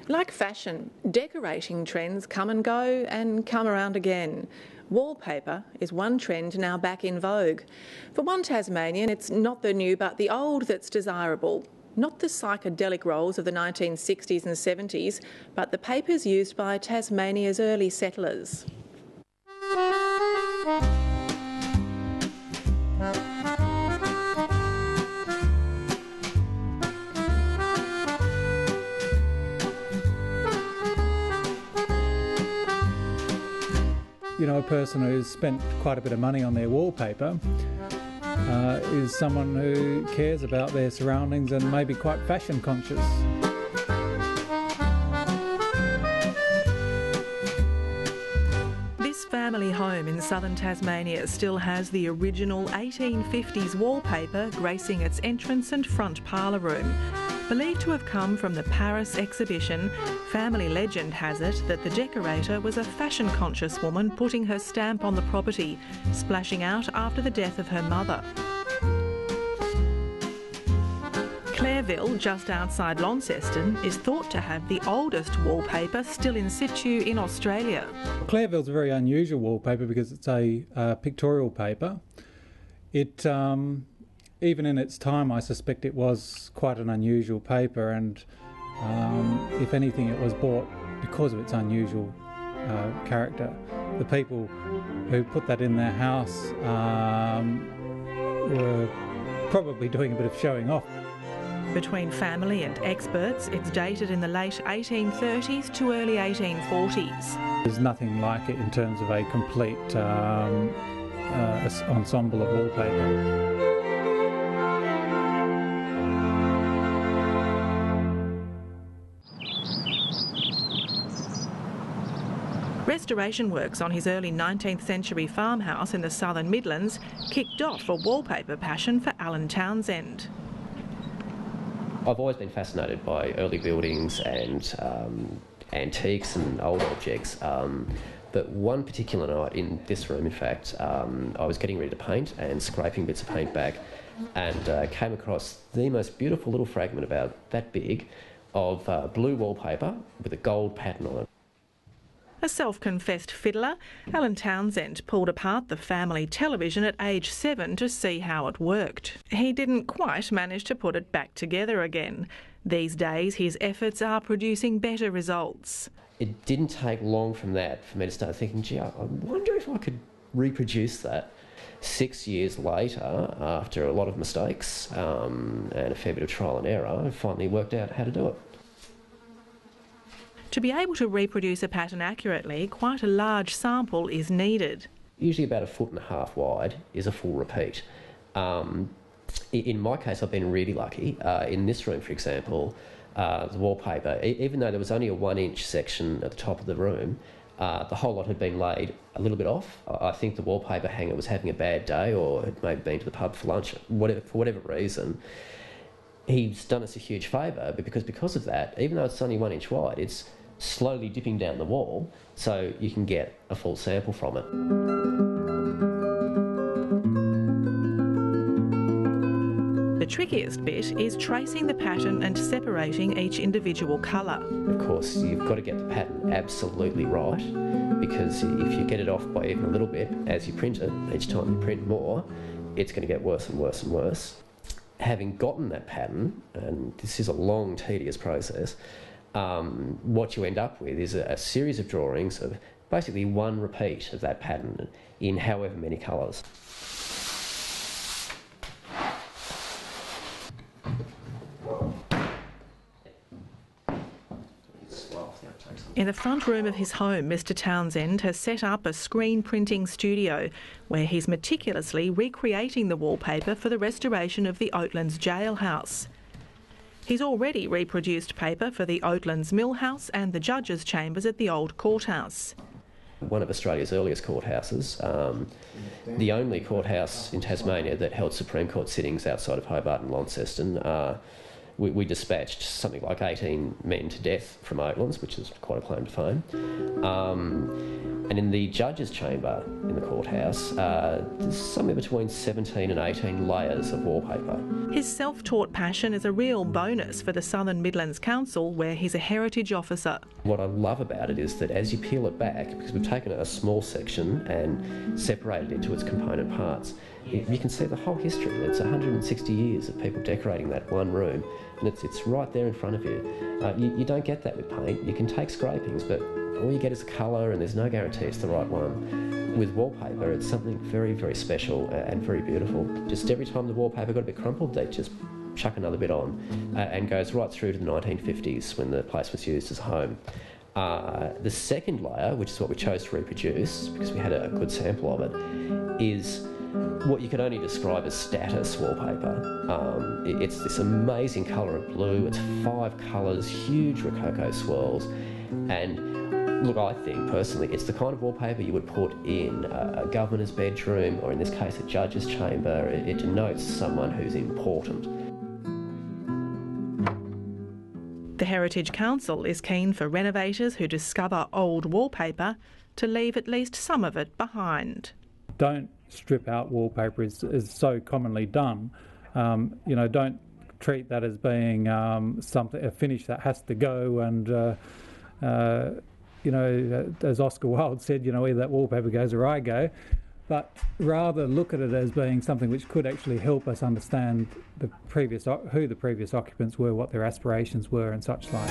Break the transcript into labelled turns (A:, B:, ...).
A: Like fashion, decorating trends come and go and come around again. Wallpaper is one trend now back in vogue. For one Tasmanian, it's not the new but the old that's desirable. Not the psychedelic rolls of the 1960s and 70s, but the papers used by Tasmania's early settlers.
B: You know, a person who's spent quite a bit of money on their wallpaper is someone who cares about their surroundings and maybe quite fashion conscious.
A: This family home in southern Tasmania still has the original 1850s wallpaper gracing its entrance and front parlour room. Believed to have come from the Paris exhibition, family legend has it that the decorator was a fashion-conscious woman putting her stamp on the property, splashing out after the death of her mother. Clareville, just outside Launceston, is thought to have the oldest wallpaper still in situ in Australia.
B: Clareville's a very unusual wallpaper because it's a pictorial paper. It even in its time, I suspect it was quite an unusual paper, and if anything, it was bought because of its unusual character. The people who put that in their house were probably doing a bit of showing off.
A: Between family and experts, it's dated in the late 1830s to early 1840s.
B: There's nothing like it in terms of a complete ensemble of wallpaper.
A: Restoration works on his early 19th century farmhouse in the southern Midlands kicked off a wallpaper passion for Alan Townsend.
C: I've always been fascinated by early buildings and antiques and old objects, but one particular night in this room, in fact, I was getting ready to paint and scraping bits of paint back and came across the most beautiful little fragment about that big of blue wallpaper with a gold pattern on it.
A: A self-confessed fiddler, Alan Townsend pulled apart the family television at age 7 to see how it worked. He didn't quite manage to put it back together again. These days, his efforts are producing better results.
C: It didn't take long from that for me to start thinking, gee, I wonder if I could reproduce that. 6 years later, after a lot of mistakes and a fair bit of trial and error, I finally worked out how to do it.
A: To be able to reproduce a pattern accurately, quite a large sample is needed.
C: Usually about 1.5 foot wide is a full repeat. In my case, I've been really lucky. In this room, for example, the wallpaper, even though there was only a 1-inch section at the top of the room, the whole lot had been laid a little bit off. I think the wallpaper hanger was having a bad day or had maybe been to the pub for lunch, for whatever reason. He's done us a huge favour because of that, even though it's only 1 inch wide, it's slowly dipping down the wall so you can get a full sample from it.
A: The trickiest bit is tracing the pattern and separating each individual colour.
C: Of course, you've got to get the pattern absolutely right, because if you get it off by even a little bit as you print it, each time you print more, it's going to get worse and worse and worse. Having gotten that pattern, and this is a long, tedious process, what you end up with is a series of drawings of basically one repeat of that pattern in however many colours.
A: In the front room of his home, Mr Townsend has set up a screen printing studio where he's meticulously recreating the wallpaper for the restoration of the Oatlands jailhouse. He's already reproduced paper for the Oatlands Mill House and the Judges' Chambers at the Old Courthouse.
C: One of Australia's earliest courthouses, the only courthouse in Tasmania that held Supreme Court sittings outside of Hobart and Launceston. We dispatched something like 18 men to death from Oatlands, which is quite a claim to fame. And in the judge's chamber in the courthouse, there's somewhere between 17 and 18 layers of wallpaper.
A: His self-taught passion is a real bonus for the Southern Midlands Council, where he's a heritage officer.
C: What I love about it is that as you peel it back, because we've taken a small section and separated it into its component parts, you can see the whole history. It's 160 years of people decorating that one room, and it's right there in front of you. You don't get that with paint. You can take scrapings, but all you get is a colour, and there's no guarantee it's the right one. With wallpaper, it's something very, very special and very beautiful. Just every time the wallpaper got a bit crumpled, they just chuck another bit on, and goes right through to the 1950s when the place was used as a home. The second layer, which is what we chose to reproduce because we had a good sample of it, is what you could only describe as status wallpaper. It's this amazing colour of blue. It's 5 colours, huge rococo swirls, and look, I think personally it's the kind of wallpaper you would put in a governor's bedroom, or in this case a judge's chamber. It denotes someone who's important.
A: The Heritage Council is keen for renovators who discover old wallpaper to leave at least some of it behind.
B: Don't strip out wallpaper is so commonly done. Don't treat that as being a finish that has to go, and as Oscar Wilde said, either that wallpaper goes or I go, but rather look at it as being something which could actually help us understand who the previous occupants were, what their aspirations were and such like.